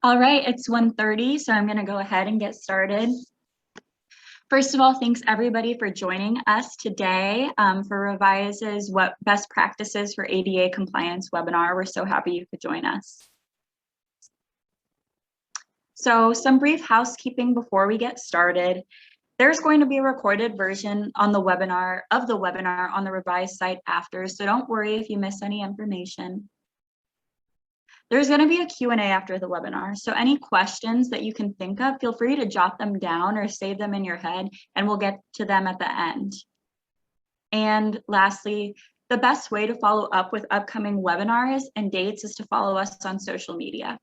All right, it's 1:30, so I'm going to go ahead and get started. First of all, thanks everybody for joining us today for Revize's What Best Practices for ADA Compliance webinar. We're so happy you could join us. So some brief housekeeping before we get started. There's going to be a recorded version on the webinar on the Revize site after, so don't worry if you miss any information. There's going to be a Q&A after the webinar, so any questions that you can think of, feel free to jot them down or save them in your head, and we'll get to them at the end. And lastly, the best way to follow up with upcoming webinars and dates is to follow us on social media.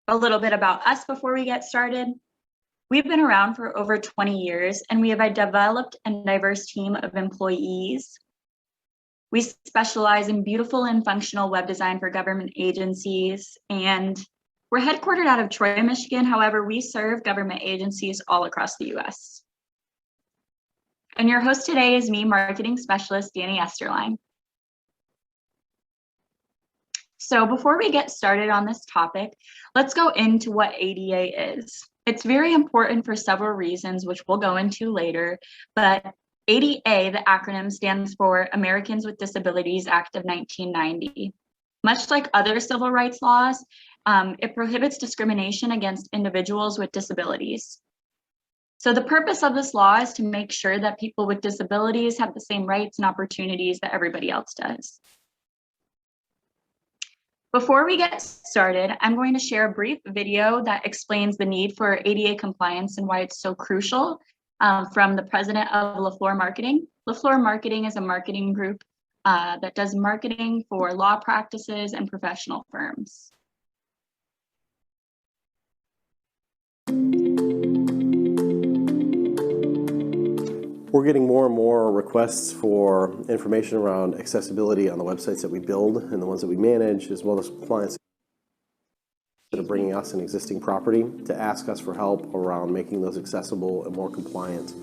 A little bit about us before we get started. We've been around for over 20 years, and we have a developed and diverse team of employees. We specialize in beautiful and functional web design for government agencies, and we're headquartered out of Troy, Michigan. However, we serve government agencies all across the US. And your host today is me, marketing specialist Dani Esterline. So before we get started on this topic, let's go into what ADA is. It's very important for several reasons, which we'll go into later, but ADA, the acronym, stands for Americans with Disabilities Act of 1990. Much like other civil rights laws, it prohibits discrimination against individuals with disabilities. So the purpose of this law is to make sure that people with disabilities have the same rights and opportunities that everybody else does. Before we get started, I'm going to share a brief video that explains the need for ADA compliance and why it's so crucial. From the president of LaFleur Marketing. LaFleur Marketing is a marketing group that does marketing for law practices and professional firms. We're getting more and more requests for information around accessibility on the websites that we build and the ones that we manage, as well as clients that are bringing us an existing property to ask us for help around making those accessible and more compliant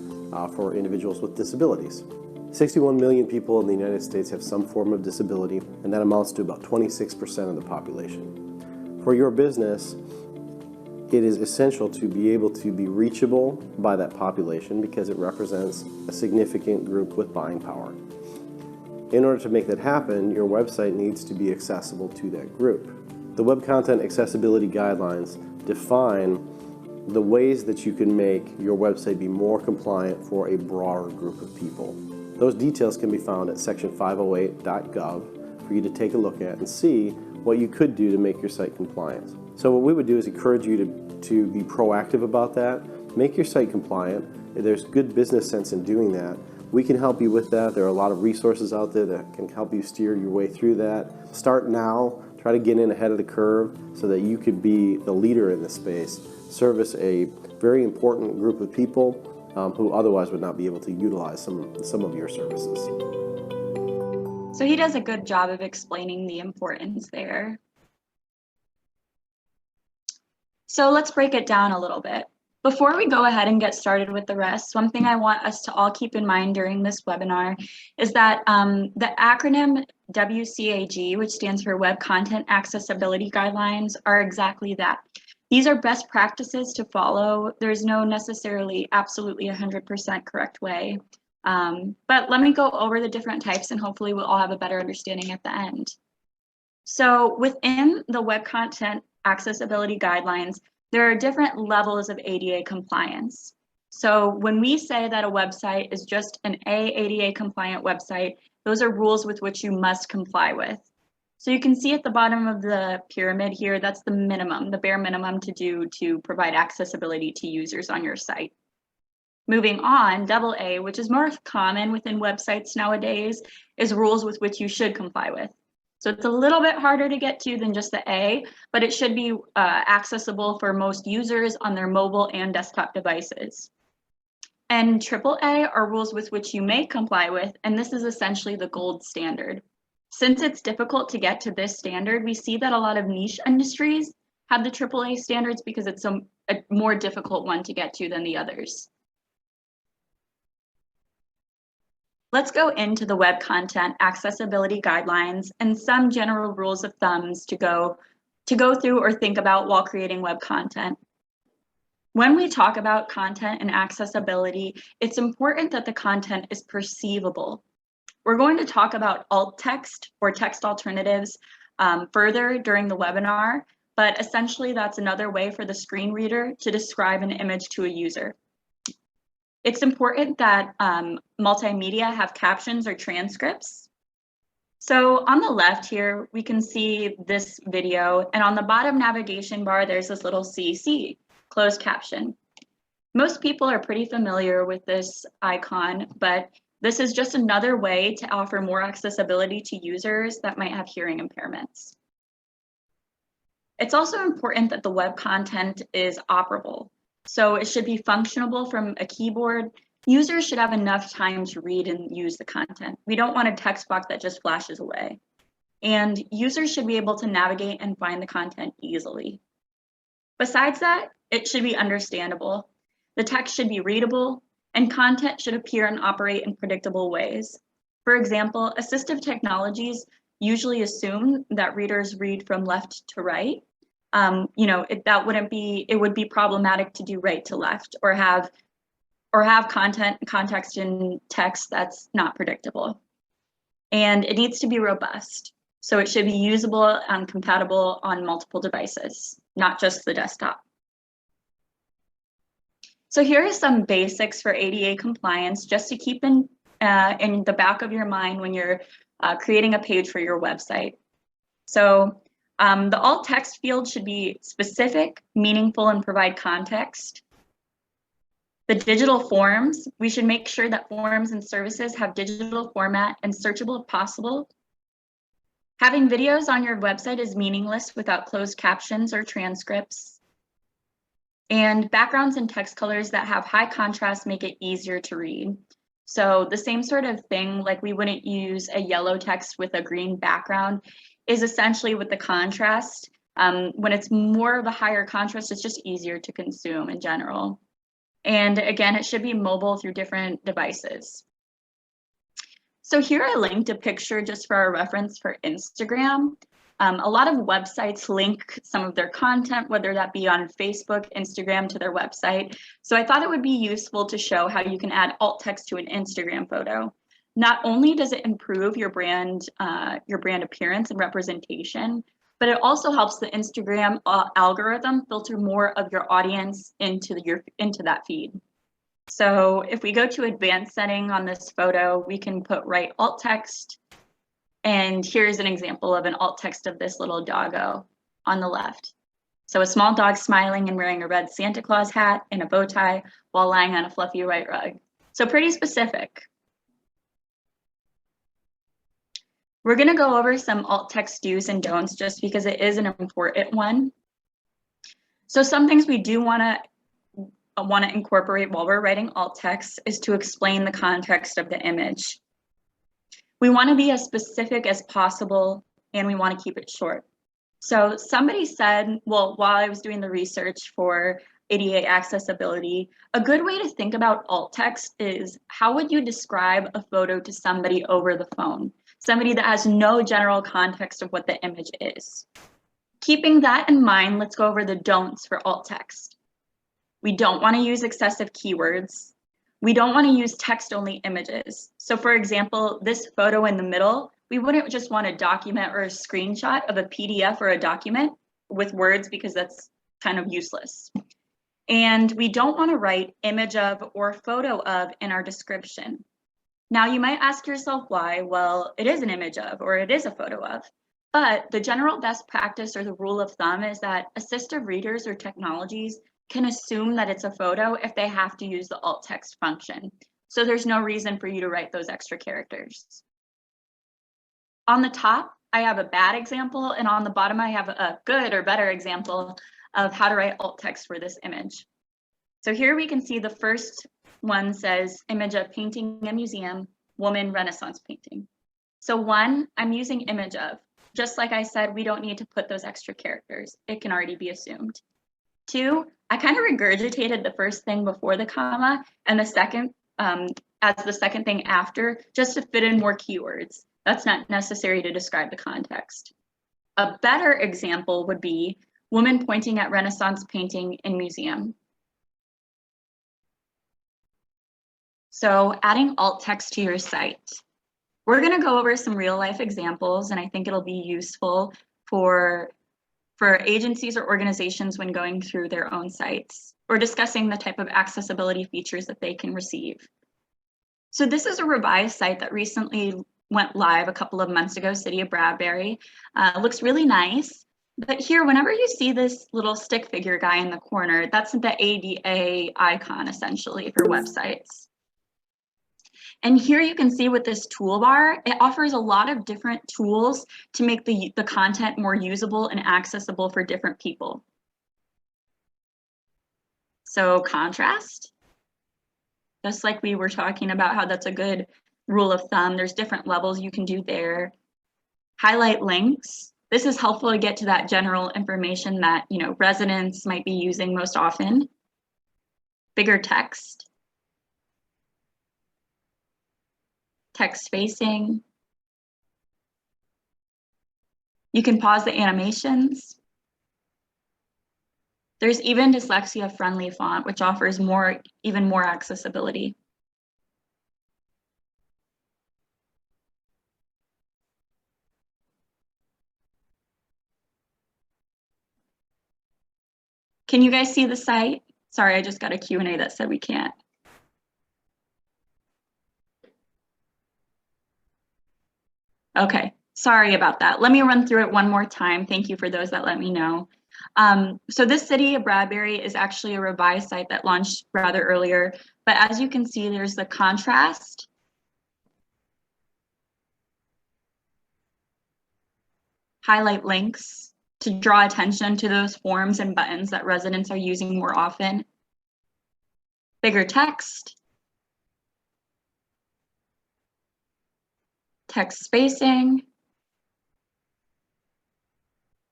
for individuals with disabilities. 61 million people in the United States have some form of disability, and that amounts to about 26% of the population. For your business, it is essential to be able to be reachable by that population because it represents a significant group with buying power. In order to make that happen, your website needs to be accessible to that group. The Web Content Accessibility Guidelines define the ways that you can make your website be more compliant for a broader group of people. Those details can be found at section 508.gov for you to take a look at and see what you could do to make your site compliant. So what we would do is encourage you to be proactive about that. Make your site compliant. There's good business sense in doing that. We can help you with that. There are a lot of resources out there that can help you steer your way through that. Start now. Try to get in ahead of the curve so that you could be the leader in this space. Service a very important group of people who otherwise would not be able to utilize some of your services. So he does a good job of explaining the importance there. So let's break it down a little bit. Before we go ahead and get started with the rest, one thing I want us to all keep in mind during this webinar is that the acronym WCAG, which stands for Web Content Accessibility Guidelines, are exactly that. These are best practices to follow. There's no necessarily absolutely 100% correct way. But let me go over the different types and hopefully we'll all have a better understanding at the end. So within the Web Content Accessibility Guidelines, there are different levels of ADA compliance. So when we say that a website is just an ADA compliant website, those are rules with which you must comply with. So you can see at the bottom of the pyramid here, that's the minimum, the bare minimum to do to provide accessibility to users on your site. Moving on, AA, which is more common within websites nowadays, is rules with which you should comply with. So it's a little bit harder to get to than just the A, but it should be accessible for most users on their mobile and desktop devices. And AAA are rules with which you may comply with, and this is essentially the gold standard. Since it's difficult to get to this standard, we see that a lot of niche industries have the AAA standards because it's a more difficult one to get to than the others. Let's go into the Web Content Accessibility Guidelines and some general rules of thumbs to go to go through or think about while creating web content. When we talk about content and accessibility, it's important that the content is perceivable. We're going to talk about alt text or text alternatives further during the webinar, but essentially that's another way for the screen reader to describe an image to a user. It's important that multimedia have captions or transcripts. So on the left here, we can see this video, and on the bottom navigation bar, there's this little CC, closed caption. Most people are pretty familiar with this icon, but this is just another way to offer more accessibility to users that might have hearing impairments. It's also important that the web content is operable. So it should be functionable from a keyboard. Users should have enough time to read and use the content. We don't want a text box that just flashes away. And users should be able to navigate and find the content easily. Besides that, it should be understandable. The text should be readable, and content should appear and operate in predictable ways. For example, assistive technologies usually assume that readers read from left to right. It would be problematic to do right to left or have context in text that's not predictable. And it needs to be robust. So it should be usable and compatible on multiple devices, not just the desktop. So here are some basics for ADA compliance, just to keep in the back of your mind when you're creating a page for your website. So the alt text field should be specific, meaningful, and provide context. The digital forms, we should make sure that forms and services have digital format and searchable if possible. Having videos on your website is meaningless without closed captions or transcripts. And backgrounds and text colors that have high contrast make it easier to read. So the same sort of thing, like we wouldn't use a yellow text with a green background, is essentially with the contrast. When it's more of a higher contrast, it's just easier to consume in general. And again, it should be mobile through different devices. So here I linked a picture just for our reference for Instagram. A lot of websites link some of their content, whether that be on Facebook, Instagram, to their website. So I thought it would be useful to show how you can add alt text to an Instagram photo. Not only does it improve your brand appearance and representation, but it also helps the Instagram algorithm filter more of your audience into that feed. So if we go to advanced setting on this photo, we can put write alt text. And here's an example of an alt text of this little doggo on the left. So a small dog smiling and wearing a red Santa Claus hat and a bow tie while lying on a fluffy white rug. So pretty specific. We're going to go over some alt text do's and don'ts just because it is an important one. So some things we do want to incorporate while we're writing alt text is to explain the context of the image. We want to be as specific as possible, and we want to keep it short. So somebody said, well, while I was doing the research for ADA accessibility, a good way to think about alt text is how would you describe a photo to somebody over the phone? Somebody that has no general context of what the image is. Keeping that in mind, let's go over the don'ts for alt text. We don't want to use excessive keywords. We don't want to use text-only images. So for example, this photo in the middle, we wouldn't just want a document or a screenshot of a PDF or a document with words because that's kind of useless. And we don't want to write image of or photo of in our description. Now you might ask yourself why. Well, it is an image of or it is a photo of. But the general best practice or the rule of thumb is that assistive readers or technologies can assume that it's a photo if they have to use the alt text function. So there's no reason for you to write those extra characters. On the top, I have a bad example, and on the bottom, I have a good or better example of how to write alt text for this image. So here we can see the first one says image of painting a museum, woman Renaissance painting. So one, I'm using image of. Just like I said, we don't need to put those extra characters. It can already be assumed. Two, I kind of regurgitated the first thing before the comma and the second as the second thing after, just to fit in more keywords. That's not necessary to describe the context. A better example would be woman pointing at Renaissance painting in museum. So adding alt text to your site. We're going to go over some real life examples, and I think it'll be useful for agencies or organizations when going through their own sites or discussing the type of accessibility features that they can receive. So this is a Revize site that recently went live a couple of months ago, City of Bradbury. Looks really nice. But here, whenever you see this little stick figure guy in the corner, that's the ADA icon essentially for websites. And here you can see with this toolbar, it offers a lot of different tools to make the content more usable and accessible for different people. So contrast, just like we were talking about how that's a good rule of thumb, there's different levels you can do there. Highlight links. This is helpful to get to that general information that, you know, residents might be using most often. Bigger text. Text spacing. You can pause the animations. There's even dyslexia-friendly font, which offers even more accessibility. Can you guys see the site? Sorry, I just got a Q&A that said we can't. Okay, sorry about that. Let me run through it one more time. Thank you for those that let me know. So this City of Bradbury is actually a Revize site that launched rather earlier, but as you can see, there's the contrast. Highlight links to draw attention to those forms and buttons that residents are using more often. Bigger text. Text spacing.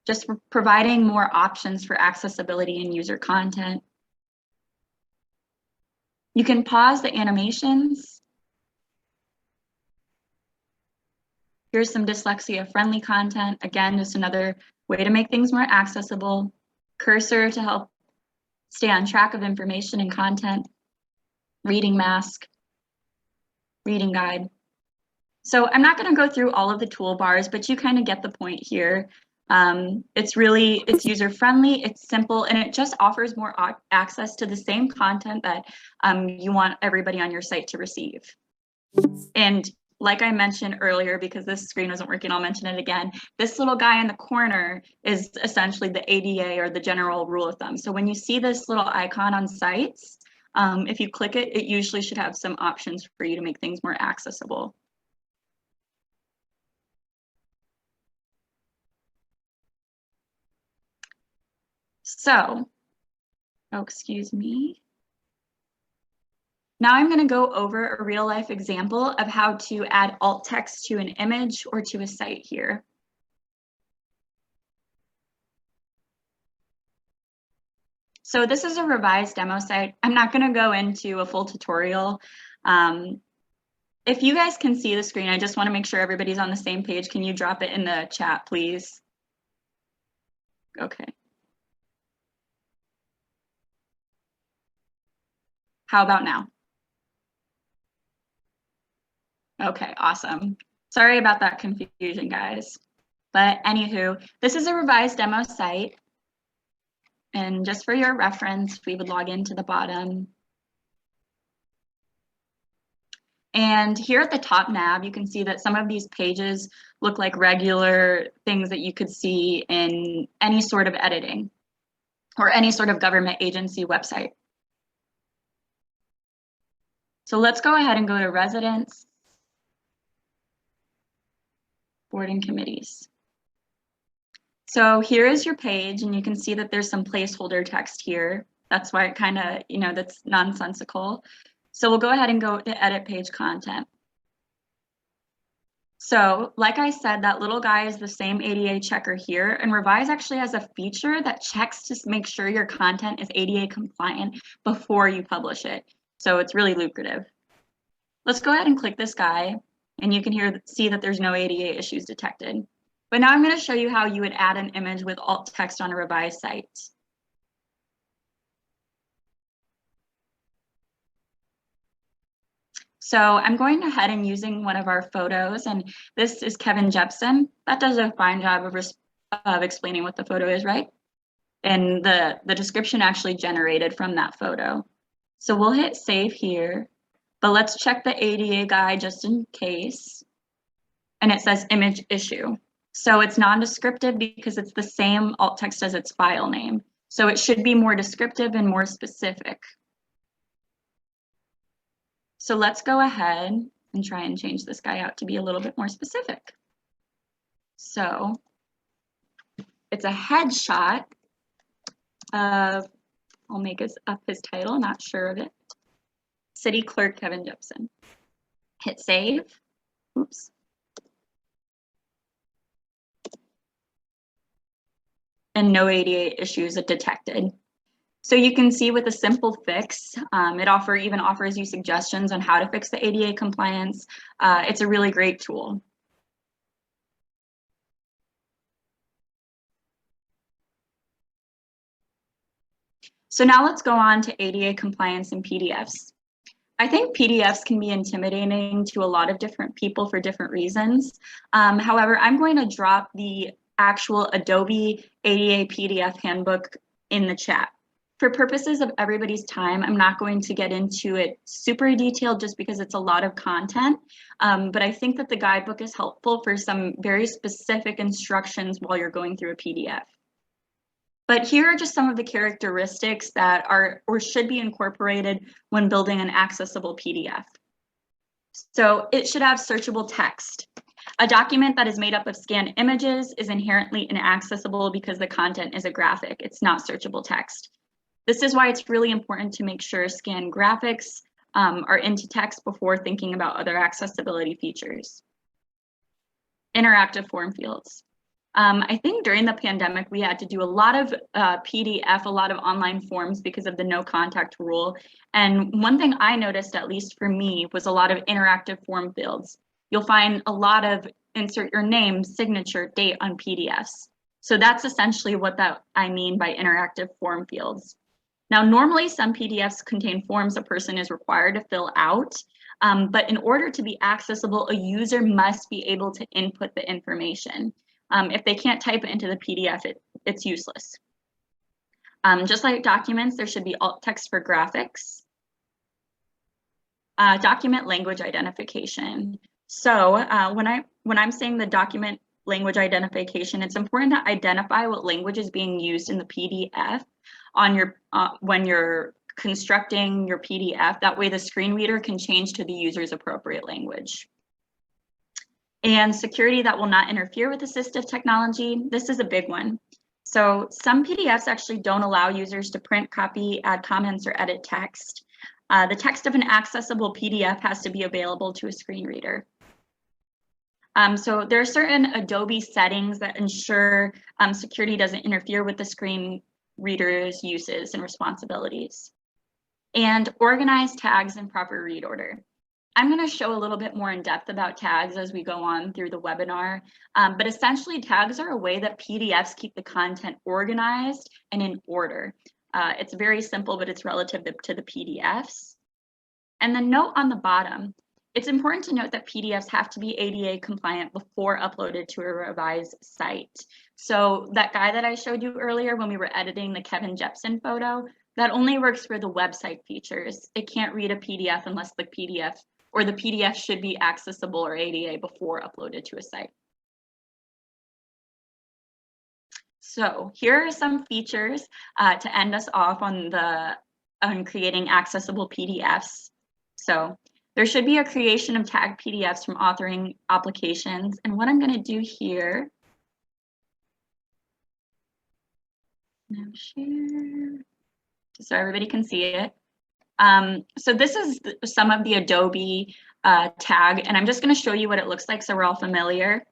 Just providing more options for accessibility and user content. You can pause the animations. Here's some dyslexia-friendly content. Again, just another way to make things more accessible. Cursor to help stay on track of information and content. Reading mask. Reading guide. So I'm not going to go through all of the toolbars, but you kind of get the point here. It's user-friendly, it's simple, and it just offers more access to the same content that you want everybody on your site to receive. And like I mentioned earlier, because this screen wasn't working, I'll mention it again. This little guy in the corner is essentially the ADA, or the general rule of thumb. So when you see this little icon on sites, if you click it, it usually should have some options for you to make things more accessible. So, oh, excuse me. Now I'm going to go over a real life example of how to add alt text to an image or to a site here. So this is a Revize demo site. I'm not going to go into a full tutorial. If you guys can see the screen, I just want to make sure everybody's on the same page. Can you drop it in the chat, please? Okay. How about now? Okay, awesome. Sorry about that confusion, guys. But anywho, this is a Revize demo site. And just for your reference, we would log into the bottom. And here at the top nav, you can see that some of these pages look like regular things that you could see in any sort of editing or any sort of government agency website. So let's go ahead and go to residents, board and committees. So here is your page, and you can see that there's some placeholder text here. That's why it kind of, you know, that's nonsensical. So we'll go ahead and go to edit page content. So like I said, that little guy is the same ADA checker here, and Revize actually has a feature that checks to make sure your content is ADA compliant before you publish it. So it's really lucrative. Let's go ahead and click this guy, and you can see that there's no ADA issues detected. But now I'm going to show you how you would add an image with alt text on a Revize site. So I'm going ahead and using one of our photos, and this is Kevin Jepson. That does a fine job of explaining what the photo is, right? And the description actually generated from that photo. So we'll hit save here, but let's check the ADA guide just in case. And it says image issue. So it's non-descriptive because it's the same alt text as its file name. So it should be more descriptive and more specific. So let's go ahead and try and change this guy out to be a little bit more specific. So it's a headshot of, I'll make up his title, not sure of it. City Clerk Kevin Jepson. Hit save. Oops. And no ADA issues detected. So you can see with a simple fix, it even offers you suggestions on how to fix the ADA compliance. It's a really great tool. So now let's go on to ADA compliance in PDFs. I think PDFs can be intimidating to a lot of different people for different reasons. However, I'm going to drop the actual Adobe ADA PDF handbook in the chat. For purposes of everybody's time, I'm not going to get into it super detailed just because it's a lot of content, but I think that the guidebook is helpful for some very specific instructions while you're going through a PDF. But here are just some of the characteristics that are or should be incorporated when building an accessible PDF. So it should have searchable text. A document that is made up of scanned images is inherently inaccessible because the content is a graphic. It's not searchable text. This is why it's really important to make sure scanned graphics are into text before thinking about other accessibility features. Interactive form fields. I think during the pandemic, we had to do a lot of PDF, a lot of online forms because of the no contact rule. And one thing I noticed, at least for me, was a lot of interactive form fields. You'll find a lot of insert your name, signature, date on PDFs. So that's essentially what I mean by interactive form fields. Now, normally some PDFs contain forms a person is required to fill out, but in order to be accessible, a user must be able to input the information. If they can't type it into the PDF, it's useless. Just like documents, there should be alt text for graphics. Document language identification. So when I'm saying the document language identification, it's important to identify what language is being used in the PDF on your when you're constructing your PDF. That way the screen reader can change to the user's appropriate language. And security that will not interfere with assistive technology. This is a big one. So some PDFs actually don't allow users to print, copy, add comments, or edit text. The text of an accessible PDF has to be available to a screen reader. So there are certain Adobe settings that ensure security doesn't interfere with the screen reader's uses and responsibilities. And organize tags in proper read order. I'm going to show a little bit more in depth about tags as we go on through the webinar, but essentially tags are a way that PDFs keep the content organized and in order. It's very simple, but it's relative to the PDFs. And then note on the bottom, it's important to note that PDFs have to be ADA compliant before uploaded to a Revize site. So that guy that I showed you earlier when we were editing the Kevin Jepson photo, that only works for the website features. It can't read a PDF unless the PDF should be accessible or ADA before uploaded to a site. So here are some features to end us off on creating accessible PDFs. So there should be a creation of tagged PDFs from authoring applications. And what I'm going to do here, now share, so everybody can see it. So this is some of the Adobe tag, and I'm just going to show you what it looks like so we're all familiar.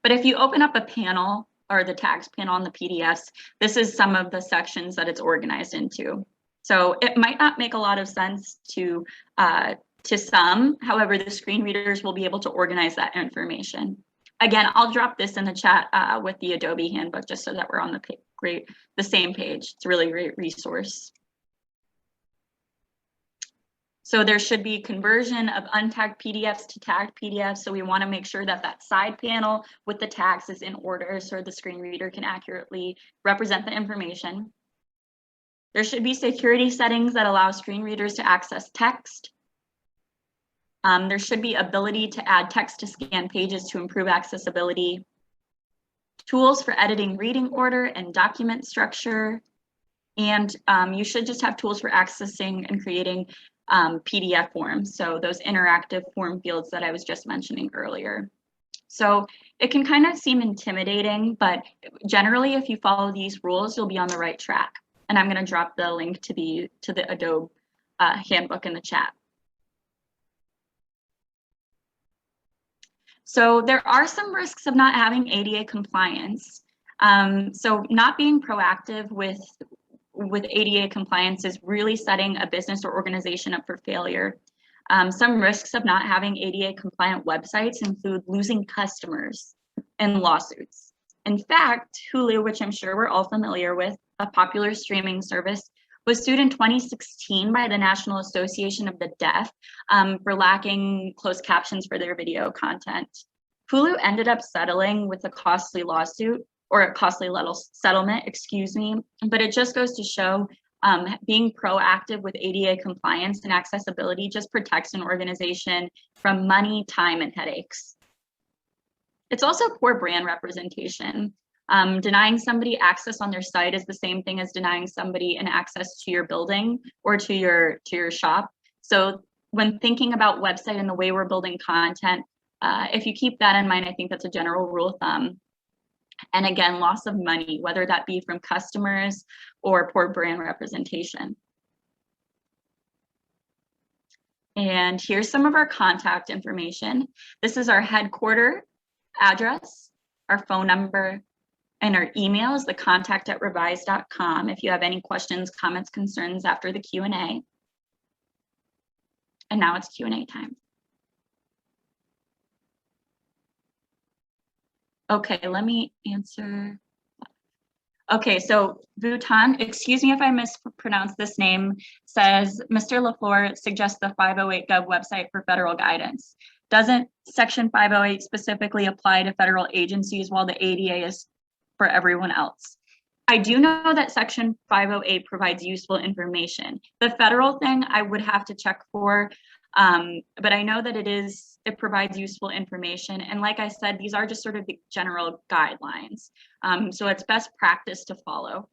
But if you open up a panel or the tags panel on the PDFs, this is some of the sections that it's organized into. So it might not make a lot of sense to some, however, the screen readers will be able to organize that information. again, I'll drop this in the chat with the Adobe handbook just so that we're on the same page. It's a really great resource. So there should be conversion of untagged PDFs to tagged PDFs. So we want to make sure that that side panel with the tags is in order so the screen reader can accurately represent the information. There should be security settings that allow screen readers to access text. There should be ability to add text to scan pages to improve accessibility. Tools for editing reading order and document structure. And you should just have tools for accessing and creating PDF forms. So those interactive form fields that I was just mentioning earlier. So it can kind of seem intimidating, but generally if you follow these rules, you'll be on the right track. And I'm going to drop the link to the Adobe handbook in the chat. So there are some risks of not having ADA compliance. So not being proactive with ADA compliance is really setting a business or organization up for failure. Some risks of not having ADA compliant websites include losing customers and lawsuits. In fact, Hulu, which I'm sure we're all familiar with, a popular streaming service, was sued in 2016 by the National Association of the Deaf for lacking closed captions for their video content. Hulu ended up settling with a costly lawsuit, or a costly settlement, excuse me, but it just goes to show being proactive with ADA compliance and accessibility just protects an organization from money, time, and headaches. It's also poor brand representation. Denying somebody access on their site is the same thing as denying somebody an access to your building or to your shop. So when thinking about website and the way we're building content, if you keep that in mind, I think that's a general rule of thumb. And again, loss of money, whether that be from customers or poor brand representation. And here's some of our contact information. This is our headquarter address, our phone number, and our email is the contact@revize.com if you have any questions, comments, concerns after the Q&A. And now it's Q&A time. Okay, let me answer. Okay, so Bhutan, excuse me if I mispronounce this name, says Mr. LaFleur suggests the 508 Gov website for federal guidance. Doesn't Section 508 specifically apply to federal agencies while the ADA is for everyone else? I do know that Section 508 provides useful information. The federal thing I would have to check for, but I know that it provides useful information. And like I said, these are just sort of the general guidelines. So it's best practice to follow.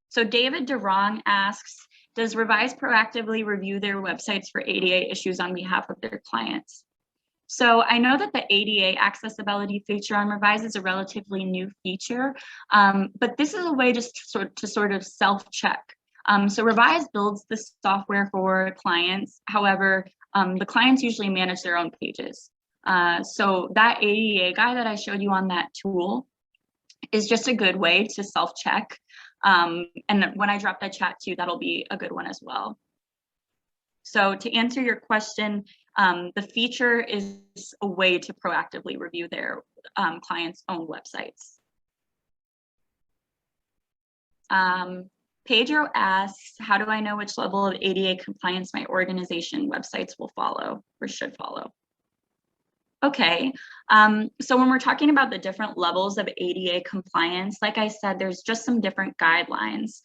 So David DeRong asks, does Revize proactively review their websites for ADA issues on behalf of their clients? So I know that the ADA accessibility feature on Revize is a relatively new feature, but this is a way just to sort of self-check. So Revize builds the software for clients. However, the clients usually manage their own pages. So that ADA guide that I showed you on that tool is just a good way to self-check. And when I drop that chat too, that'll be a good one as well. So to answer your question, the feature is a way to proactively review their clients' own websites. Pedro asks, how do I know which level of ADA compliance my organization websites will follow or should follow? Okay, so when we're talking about the different levels of ADA compliance, like I said, there's just some different guidelines.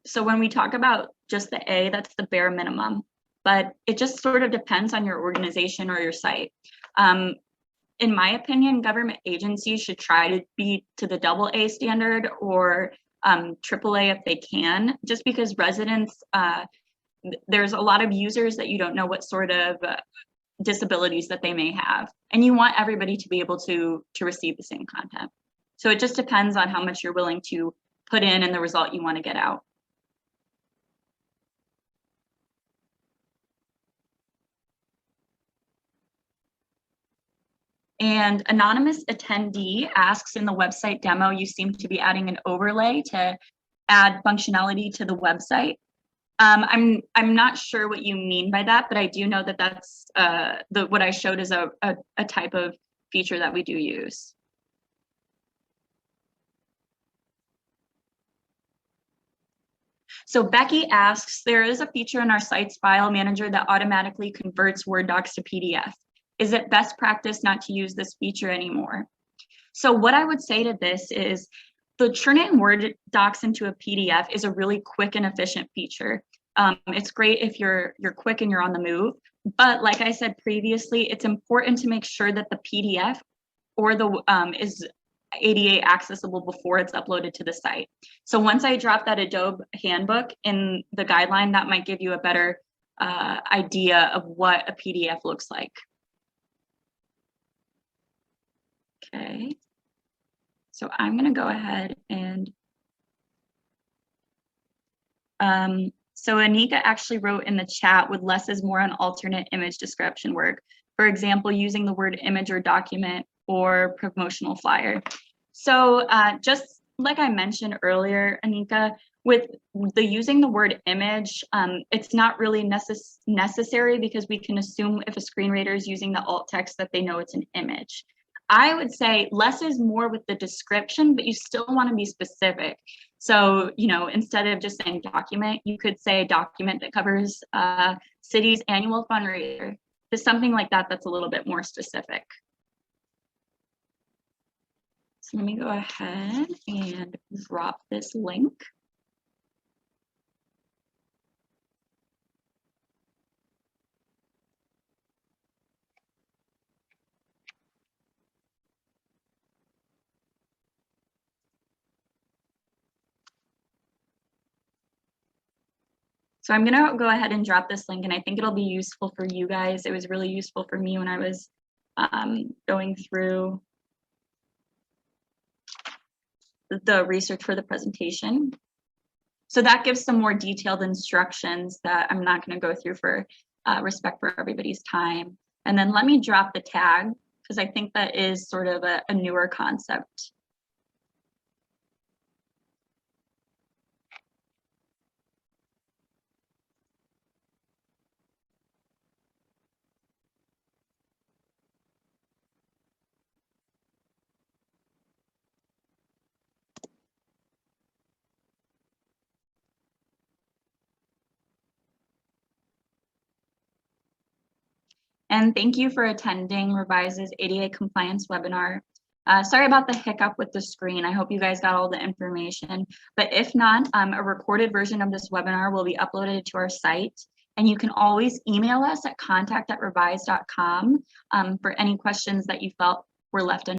So when we talk about just the A, that's the bare minimum, but it just sort of depends on your organization or your site. In my opinion, government agencies should try to be to the AA standard or AAA if they can, just because residents, there's a lot of users that you don't know what sort of disabilities that they may have, and you want everybody to be able to receive the same content. So it just depends on how much you're willing to put in and the result you want to get out. And anonymous attendee asks, in the website demo, you seem to be adding an overlay to add functionality to the website. I'm not sure what you mean by that, but I do know that that's what I showed is a type of feature that we do use. So Becky asks, there is a feature in our site's file manager that automatically converts Word docs to PDF. Is it best practice not to use this feature anymore? So what I would say to this is the turning Word docs into a PDF is a really quick and efficient feature. It's great if you're quick and you're on the move, but like I said previously, it's important to make sure that the PDF or the is ADA accessible before it's uploaded to the site. So once I drop that Adobe handbook in the guideline, that might give you a better idea of what a PDF looks like. Okay, so I'm gonna go ahead and so Anika actually wrote in the chat, would less is more on alternate image description work. For example, using the word image or document or promotional flyer. So just like I mentioned earlier, Anika, with using the word image, it's not really necessary because we can assume if a screen reader is using the alt text that they know it's an image. I would say less is more with the description, but you still want to be specific. So, you know, instead of just saying document, you could say document that covers city's annual fundraiser. Just something like that that's a little bit more specific. So let me go ahead and drop this link. So I'm gonna go ahead and drop this link, and I think it'll be useful for you guys. It was really useful for me when I was going through the research for the presentation. So that gives some more detailed instructions that I'm not gonna go through for respect for everybody's time. And then let me drop the tag, because I think that is sort of a newer concept. And thank you for attending Revize's ADA compliance webinar. Sorry about the hiccup with the screen. I hope you guys got all the information, but if not, a recorded version of this webinar will be uploaded to our site, and you can always email us at contact@revize.com for any questions that you felt were left unanswered.